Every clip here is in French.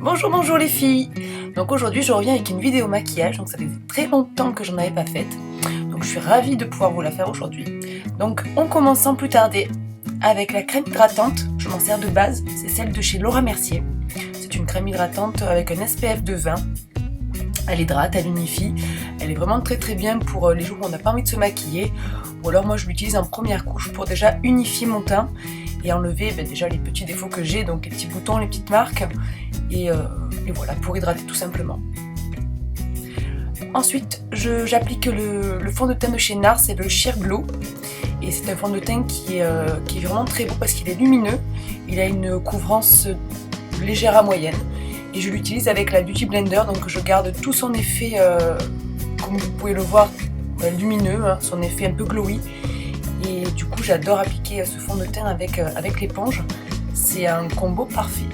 Bonjour, bonjour les filles. Donc aujourd'hui je reviens avec une vidéo maquillage, donc ça fait très longtemps que j'en avais pas faite. Donc je suis ravie de pouvoir vous la faire aujourd'hui. Donc on commence sans plus tarder avec la crème hydratante. Je m'en sers de base, c'est celle de chez Laura Mercier. C'est une crème hydratante avec un SPF de 20. Elle hydrate, elle unifie, elle est vraiment très très bien pour les jours où on n'a pas envie de se maquiller. Ou alors moi je l'utilise en première couche pour déjà unifier mon teint et enlever déjà les petits défauts que j'ai, donc les petits boutons, les petites marques. Et voilà, pour hydrater tout simplement. Ensuite, j'applique le fond de teint de chez NARS, c'est le Sheer Glow. Et c'est un fond de teint qui est vraiment très beau parce qu'il est lumineux. Il a une couvrance légère à moyenne. Et je l'utilise avec la Beauty Blender, donc je garde tout son effet, comme vous pouvez le voir, lumineux, hein, son effet un peu glowy. Et du coup, j'adore appliquer ce fond de teint avec l'éponge. C'est un combo parfait.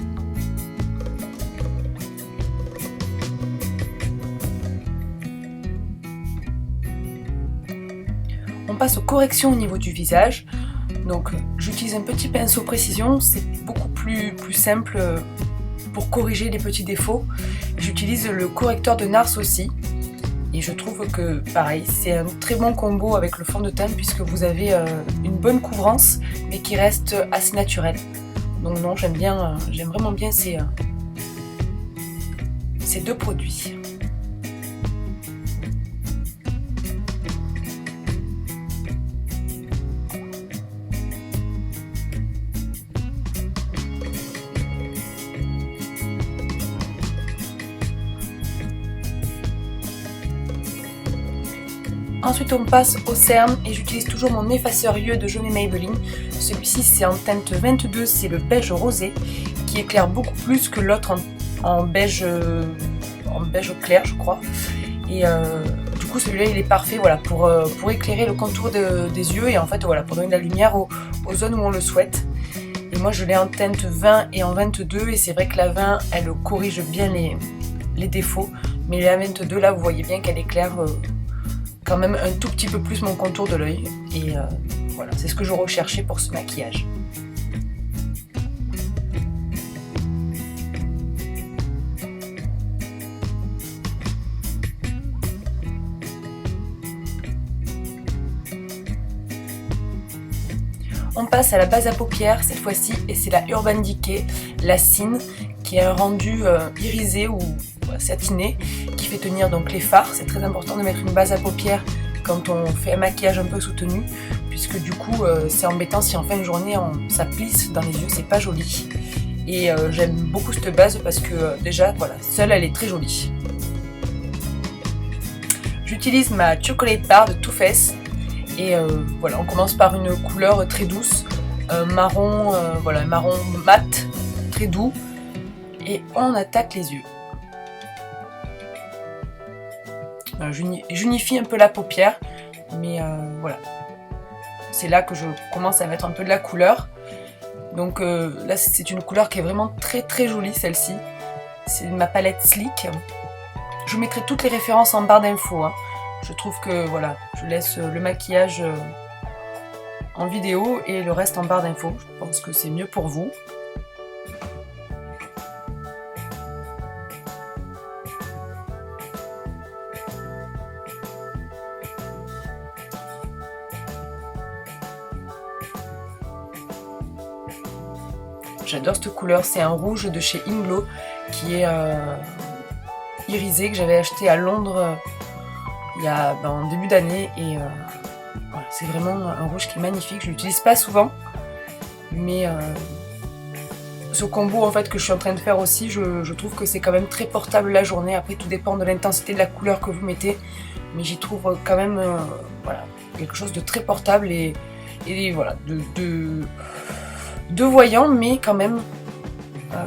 On passe aux corrections au niveau du visage. Donc j'utilise un petit pinceau précision, c'est beaucoup plus simple pour corriger les petits défauts. J'utilise le correcteur de NARS aussi. Et je trouve que pareil, c'est un très bon combo avec le fond de teint puisque vous avez une bonne couvrance mais qui reste assez naturelle. Donc non, j'aime vraiment bien ces deux produits. Ensuite on passe au cerne et j'utilise toujours mon effaceur yeux de Jaune Maybelline. Celui-ci c'est en teinte 22, c'est le beige rosé qui éclaire beaucoup plus que l'autre en beige clair je crois. Et du coup celui-là il est parfait voilà, pour éclairer le contour des yeux et en fait voilà, pour donner de la lumière aux zones où on le souhaite. Et moi je l'ai en teinte 20 et en 22 et c'est vrai que la 20 elle corrige bien les défauts, mais la 22 là vous voyez bien qu'elle éclaire quand même un tout petit peu plus mon contour de l'œil et voilà, c'est ce que je recherchais pour ce maquillage. On passe à la base à paupières cette fois-ci et c'est la Urban Decay, la Cine, qui a un rendu irisé ou satiné qui fait tenir donc les fards. C'est très important de mettre une base à paupières quand on fait un maquillage un peu soutenu puisque du coup c'est embêtant si en fin de journée ça plisse dans les yeux, c'est pas joli. Et j'aime beaucoup cette base parce que déjà voilà, seule elle est très jolie. J'utilise ma Chocolate Bar de Too Faced et voilà, on commence par une couleur très douce, marron, voilà, marron mat, très doux, et on attaque les yeux. J'unifie un peu la paupière, mais voilà, c'est là que je commence à mettre un peu de la couleur. Donc là c'est une couleur qui est vraiment très très jolie, celle-ci. C'est ma palette Sleek. Je vous mettrai toutes les références en barre d'infos, hein. Je trouve que voilà, je laisse le maquillage en vidéo et le reste en barre d'infos. Je pense que c'est mieux pour vous. J'adore cette couleur, c'est un rouge de chez Inglow qui est irisé, que j'avais acheté à Londres en début d'année et voilà, c'est vraiment un rouge qui est magnifique. Je l'utilise pas souvent, mais ce combo en fait que je suis en train de faire aussi, je trouve que c'est quand même très portable la journée. Après tout dépend de l'intensité de la couleur que vous mettez, mais j'y trouve quand même voilà, quelque chose de très portable et voilà, de voyant, mais quand même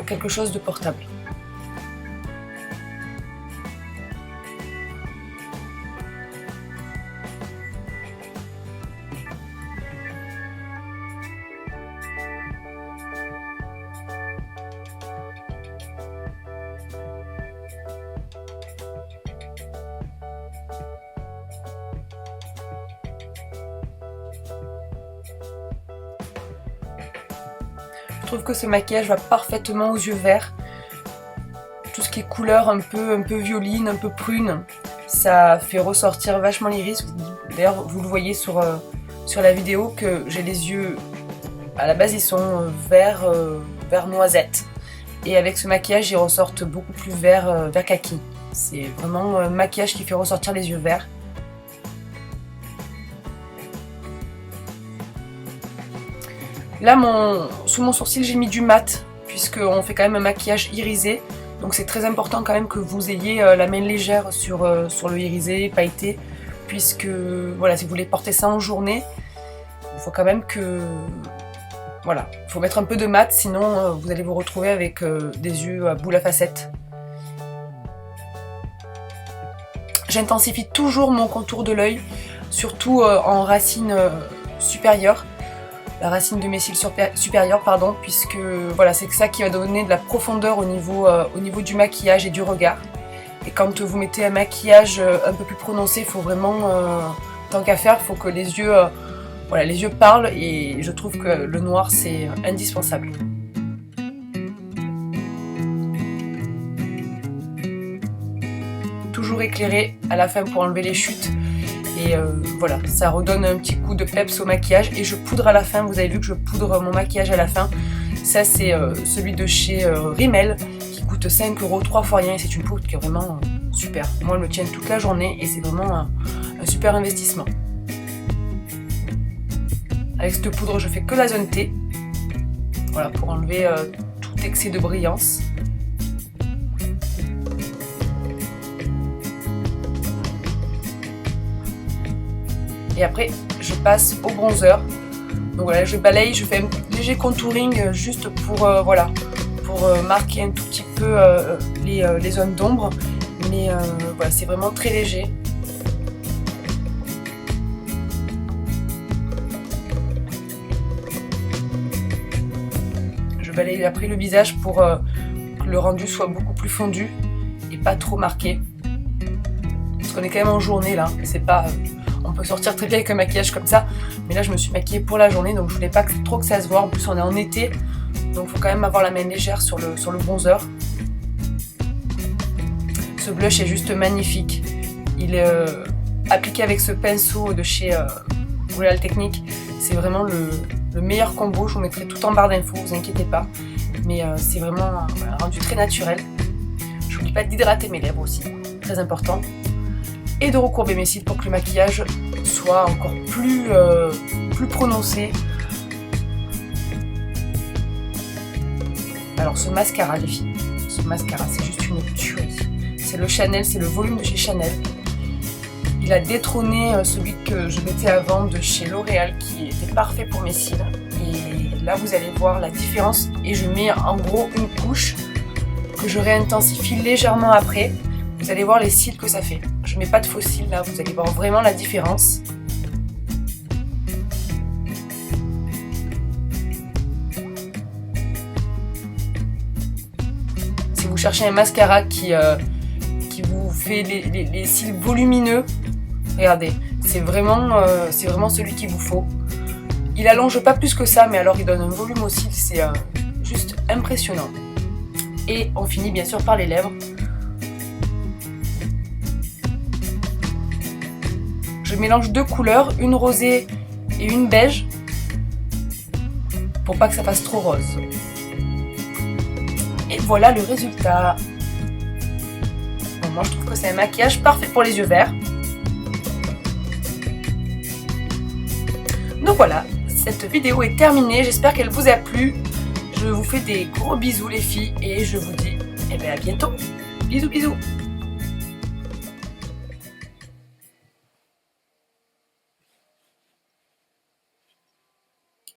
quelque chose de portable. Je trouve que ce maquillage va parfaitement aux yeux verts. tout ce qui est couleur un peu violine, un peu prune, ça fait ressortir vachement l'iris. D'ailleurs, vous le voyez sur la vidéo que j'ai les yeux, à la base ils sont vert noisette. Et avec ce maquillage, ils ressortent beaucoup plus vert kaki. C'est vraiment un maquillage qui fait ressortir les yeux verts. Là, sous mon sourcil, j'ai mis du mat, puisqu'on fait quand même un maquillage irisé. Donc c'est très important quand même que vous ayez la main légère sur le irisé, pailleté, puisque voilà, si vous voulez porter ça en journée, il faut quand même que... Voilà, il faut mettre un peu de mat, sinon vous allez vous retrouver avec des yeux à boule à facettes. J'intensifie toujours mon contour de l'œil, surtout en racine supérieure. La racine de mes cils supérieurs, pardon, puisque voilà, c'est ça qui va donner de la profondeur au niveau du maquillage et du regard. Et quand vous mettez un maquillage un peu plus prononcé, il faut vraiment, tant qu'à faire, il faut que les yeux, voilà, les yeux parlent, et je trouve que le noir c'est indispensable. Toujours éclairé à la fin pour enlever les chutes. Et voilà, ça redonne un petit coup de peps au maquillage. Et je poudre à la fin, vous avez vu que je poudre mon maquillage à la fin. Ça c'est celui de chez Rimmel qui coûte 5 €, 3 fois rien. Et c'est une poudre qui est vraiment super. Moi elle me tient toute la journée et c'est vraiment un super investissement. Avec cette poudre je fais que la zone T. Voilà, pour enlever tout excès de brillance. Et après, je passe au bronzer. Donc voilà, je balaye, je fais un léger contouring juste pour, voilà, pour marquer un tout petit peu les zones d'ombre. Mais voilà, c'est vraiment très léger. Je balaye après le visage pour que le rendu soit beaucoup plus fondu et pas trop marqué. Parce qu'on est quand même en journée là, c'est pas... On peut sortir très bien avec un maquillage comme ça, mais là je me suis maquillée pour la journée, donc je voulais pas trop que ça se voit. En plus on est en été, donc il faut quand même avoir la main légère sur le bronzer. Ce blush est juste magnifique. Il est appliqué avec ce pinceau de chez L'Oréal Technique. C'est vraiment le meilleur combo. Je vous mettrai tout en barre d'infos, vous inquiétez pas. Mais c'est vraiment un rendu très naturel. J'oublie pas d'hydrater mes lèvres aussi, très important. Et de recourber mes cils pour que le maquillage soit encore plus prononcé. Alors ce mascara les filles, ce mascara c'est juste une tuerie. C'est le Chanel, c'est le volume de chez Chanel. Il a détrôné celui que je mettais avant de chez L'Oréal qui était parfait pour mes cils. Et là vous allez voir la différence et je mets en gros une couche que je réintensifie légèrement après. Vous allez voir les cils que ça fait. Je mets pas de faux cils là, vous allez voir vraiment la différence. Si vous cherchez un mascara qui vous fait les cils volumineux, regardez, c'est vraiment celui qu'il vous faut. Il allonge pas plus que ça, mais alors il donne un volume aux cils, c'est juste impressionnant. Et on finit bien sûr par les lèvres. Je mélange deux couleurs, une rosée et une beige, pour pas que ça fasse trop rose. Et voilà le résultat. Bon, moi je trouve que c'est un maquillage parfait pour les yeux verts. Donc voilà, cette vidéo est terminée, j'espère qu'elle vous a plu. Je vous fais des gros bisous les filles et je vous dis à bientôt. Bisous bisous.